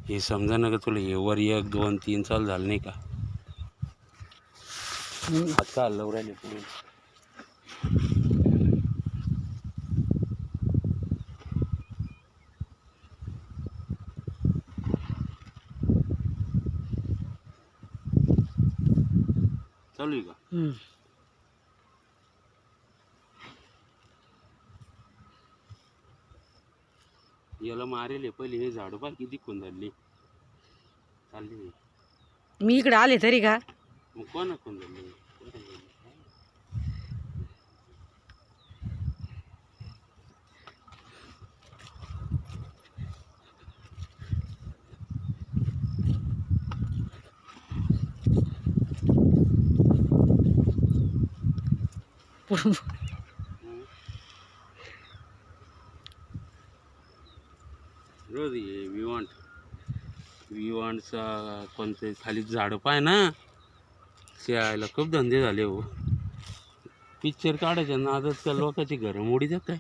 हे समजा ना का तुला हे वर 1 2 3 चालू झालं नाही का आता हलवू राहिले पुढे चालू आहे का याला मारेल पहिले हे झाडू पा किती खुंदरली चालली मी इकडे आले तरी का मग कोणा खुंदरली रोज ये विवांटचा कोणते खाली झाडं पाय ना यायला खूप धंदे झाले हो पिक्चर काढायच्या नादात त्या लोकांची घरं मोडी देत काय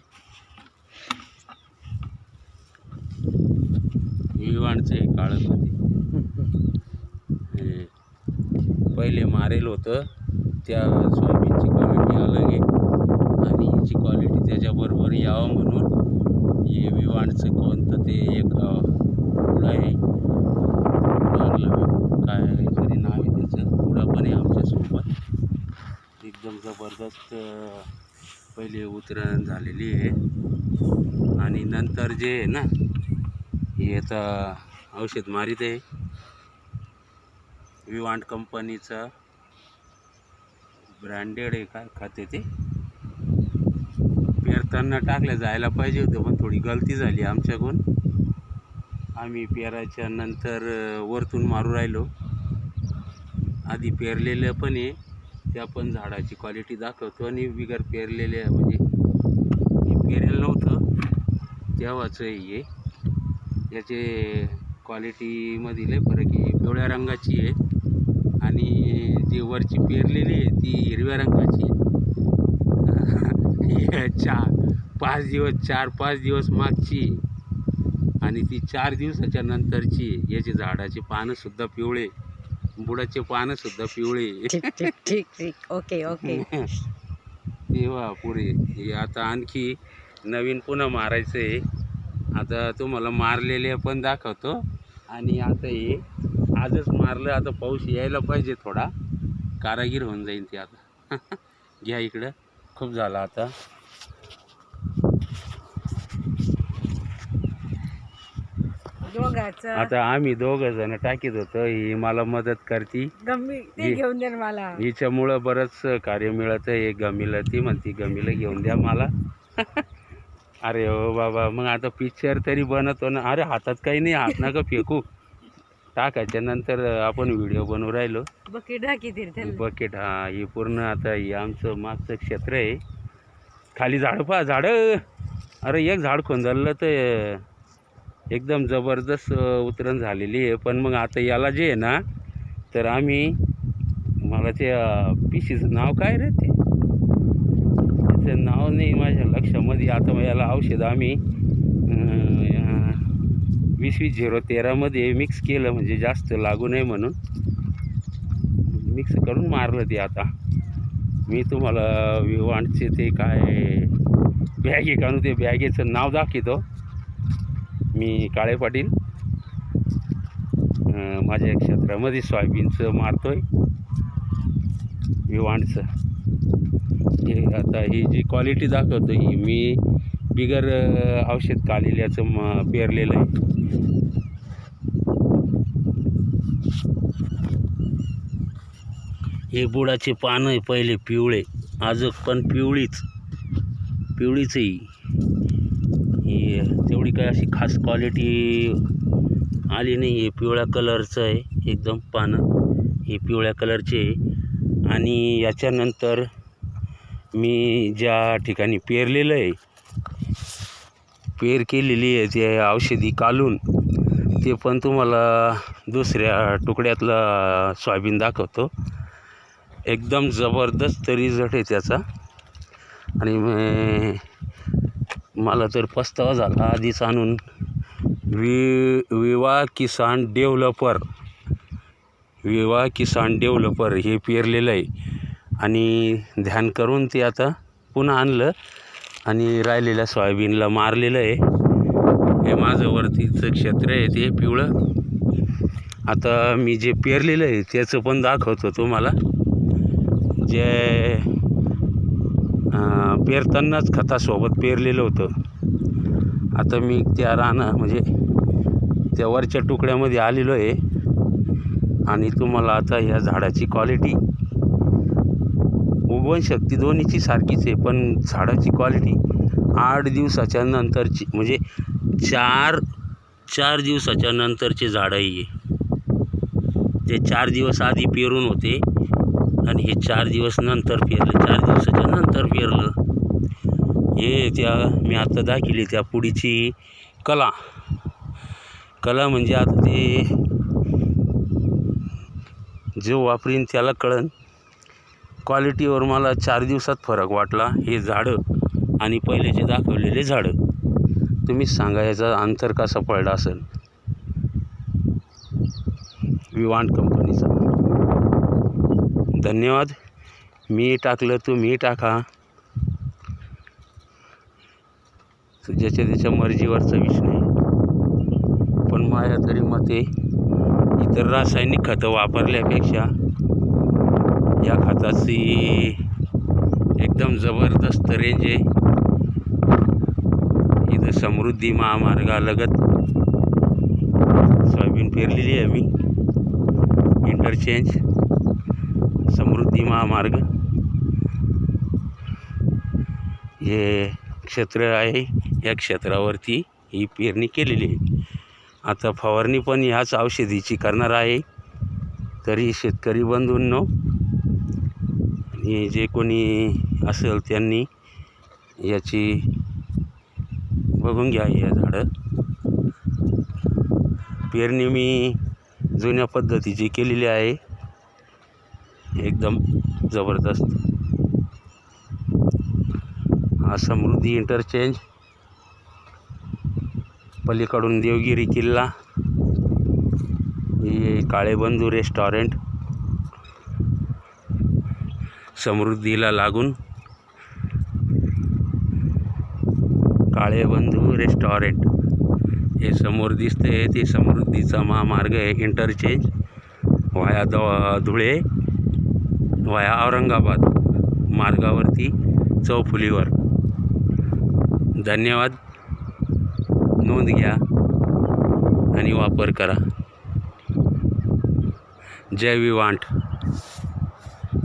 विवांटचं हे काळत होते पहिले मारेल होतं त्या सोयाबीनची क्वालिटी अलग आहे आणि याची क्वालिटी त्याच्याबरोबर यावं म्हणून हे विवांटचं कोणतं ते एक पुढं आहे काय तरी नाव आहे त्याचं पुढं पण आहे आमच्यासोबत एकदम जबरदस्त पहिले उतरण झालेली आहे आणि नंतर जे आहे ना हे आता औषध मारीत आहे विवांट कंपनीचा ब्रँडेड आहे काय खाते ते पेरताना टाकलं जायला पाहिजे होतं पण थोडी गलती झाली आमच्याकडून आम्ही पेरायच्या नंतर वरतून मारू राहिलो आधी पेरलेलं पण आहे त्या पण झाडाची क्वालिटी दाखवतो आणि बिगर पेरलेल्या म्हणजे हे पेरेल नव्हतं तेव्हाचं हे याचे क्वालिटीमध्ये लय फरक आहे पिवळ्या रंगाची आहे आणि जी वरची पेरलेली आहे ती हिरव्या रंगाची आहे 4-5 दिवस मागची आणि ती 4 दिवसाच्या नंतरची याची झाडाची पानं सुद्धा पिवळे बुडाचे पानं सुद्धा पिवळे ठीक ओके तेव्हा पुरे हे आता आणखी नवीन पुन्हा मारायचं आहे आता तुम्हाला मारलेले पण दाखवतो आणि आता हे आजच मारलं आता पाऊस यायला पाहिजे थोडा कारागीर होऊन जाईल ते आता घ्या इकडं खूप झाला आता आता आम्ही 2 जण टाकीत होतो ही मला मदत करती घेऊन द्या मला हिच्यामुळं बरंच कार्य मिळतं हे गमीला ती म्हणती गमीला घेऊन द्या मला अरे हो बाबा मग आता पिक्चर तरी बनवतो ना अरे हातात काही नाही हात नका फेकू टाकायच्या नंतर आपण व्हिडिओ बनवू राहिलो बकेट हा हे पूर्ण आता हे आमचं मागचं क्षेत्र आहे खाली झाडं पहा झाडं अरे एक झाड खोंदरलं तर एकदम जबरदस्त उतरण झालेली आहे पण मग आता याला जे आहे ना तर आम्ही मला ते पिशीचं नाव काय रे ते त्याचं नाव नाही माझ्या लक्षामध्ये आता मग याला औषध आम्ही 20-20-0-13 मध्ये मिक्स केलं म्हणजे जास्त लागू नये म्हणून मिक्स करून मारलं ते आता मी तुम्हाला विवांटचे ते काय बॅगे काढून ते बॅगेचं नाव दाखवतो मी काळे पाटील माझ्या क्षेत्रामध्ये सोयाबीनचं मारतोय विवांटचं हे आता ही जी क्वालिटी दाखवतो ही मी बिगर औषध काढलेल्याचं पेरलेलं आहे हे बुडाचे पानं आहे पहिले पिवळे अजून पण पिवळीच आहे ही तेवढी काय अशी खास क्वालिटी आली नाही आहे पिवळ्या कलरचं आहे एकदम पानं हे पिवळ्या कलरचे आणि याच्यानंतर मी ज्या ठिकाणी पेरलेलं आहे पेर केलेली आहे ते औषधी काढून ते पण तुम्हाला दुसऱ्या तुकड्यातला सोयाबीन दाखवतो एकदम जबरदस्त रिझल्ट आहे त्याचा आणि मला तर पस्तावा झाला आधीच आणून विवा किसान डेव्हलपर हे पेरलेलं आहे आणि ध्यान करून ते आता पुन्हा आणलं आणि राहिलेल्या सोयाबीनला मारलेलं आहे. हे माझं वरतीचं क्षेत्र आहे ते पिवळं. आता मी जे पेरलेलं आहे त्याचं पण दाखवतो तुम्हाला. जे पेरतानाच खतासोबत पेरलेलं होतं. आता मी त्या म्हणजे त्या वरच्या तुकड्यामध्ये आलेलो आहे आणि तुम्हाला आता ह्या झाडाची क्वालिटी, उगवण शक्ती दोन्हीची सारखीच आहे, पण झाडाची क्वालिटी 8 दिवसाच्या नंतरची, म्हणजे चार दिवसाच्या नंतरचे झाड आहे. ते 4 दिवस आधी पेरून होते आणि हे 4 दिवस नंतर पेरलं, 4 दिवसाच्या नंतर पेरलं. हे त्या मी आता दाखवली त्या पुढीची कला म्हणजे आता ते जो वापरीन त्याला कळन. क्वालिटीवर मला 4 दिवसात फरक वाटला. हे झाडं आणि पहिलेचे दाखवलेले झाडं, तुम्हीच सांगा याचा अंतर कसा पडला असेल. विवांट कंपनीचा धन्यवाद. मी टाकलं तुम्ही टाका, ज्याच्या त्याच्या मर्जीवरचा विषय नाही. पण माझ्या तरी मते इतर रासायनिक खतं वापरल्यापेक्षा या खताची एकदम जबरदस्त रेंज आहे. इथं समृद्धी महामार्गालगत सोयाबीन पेरलेली आहे मी. इंटरचेंज समृद्धी महामार्ग हे क्षेत्र आहे. या क्षेत्रावरती ही पेरणी केलेली आहे. आता फवारणी पण ह्याच औषधीची करणार आहे. तरी शेतकरी बंधूंनो आणि जे कोणी असेल त्यांनी याची बघून घ्या. हे झाडं पेरणी मी जुन्या पद्धतीची केलेली आहे, एकदम जबरदस्त. हा समृद्धी इंटरचेंज, पलीकडून देवगिरी किल्ला, हे काळेबंधू रेस्टॉरंट, समृद्धीला लागून काळेबंधू रेस्टॉरंट हे समोर दिसते. ते समृद्धीचा महामार्ग आहे. इंटरचेंज वाया धुळे वाया औरंगाबाद मार्गावरती चौफुलीवर. धन्यवाद. नोंद घ्या आणि वापर करा. जय विवांट,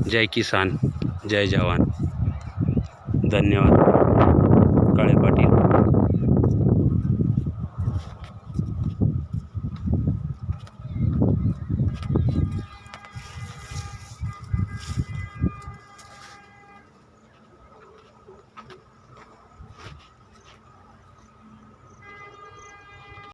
जय किसान, जय जवान. धन्यवाद. काळे पाटील.